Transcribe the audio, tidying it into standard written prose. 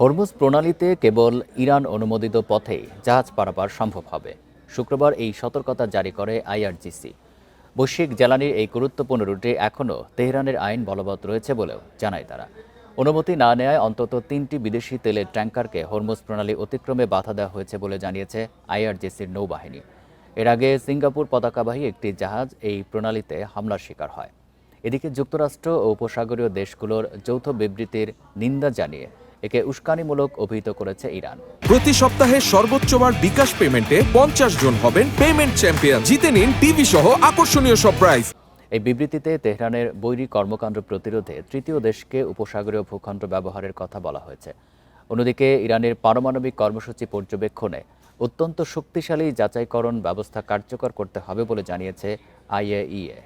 Hormuz প্রণালীতে কেবল Iran অনুমোদিত পথেই জাহাজ পারাপার সম্ভব হবে। শুক্রবার এই সতর্কতা জারি করে আইআরজিসি। বৈশ্বিক জ্বালানির এই গুরুত্বপূর্ণ রুটে এখনও তেহরানের আইন বলবৎ রয়েছে বলেও জানায় তারা। অনুমতি না নেওয়ায় অন্তত ৩টি বিদেশি তেলের ট্যাঙ্কারকে হরমুজ প্রণালী অতিক্রমে বাধা দেওয়া হয়েছে বলে জানিয়েছে আইআরজিসির নৌবাহিনী। এর আগে সিঙ্গাপুর পতাকাবাহী একটি জাহাজ এই প্রণালীতে হামলার শিকার হয়। এদিকে যুক্তরাষ্ট্র ও উপসাগরীয় দেশগুলোর যৌথ বিবৃতির নিন্দা জানিয়ে একে উস্কানিমূলক অভিহিত করেছে ইরান। প্রতি সপ্তাহে সর্বোচ্চবার বিকাশ পেমেন্টে 50 জন হবেন পেমেন্ট চ্যাম্পিয়ন। জিতে নিন টিভি সহ আকর্ষণীয় সব প্রাইজ। এই বিবৃতিতে তেহরানের বৈরী কর্মকাণ্ড প্রতিরোধে তৃতীয় দেশকে উপসাগরীয় ভূখণ্ড ব্যবহারের কথা বলা হয়েছে। অন্যদিকে ইরানের পারমাণবিক কর্মসূচি পর্যবেক্ষণে অত্যন্ত শক্তিশালী যাচাইকরণ ব্যবস্থা কার্যকর করতে হবে বলে জানিয়েছে আইএইএ।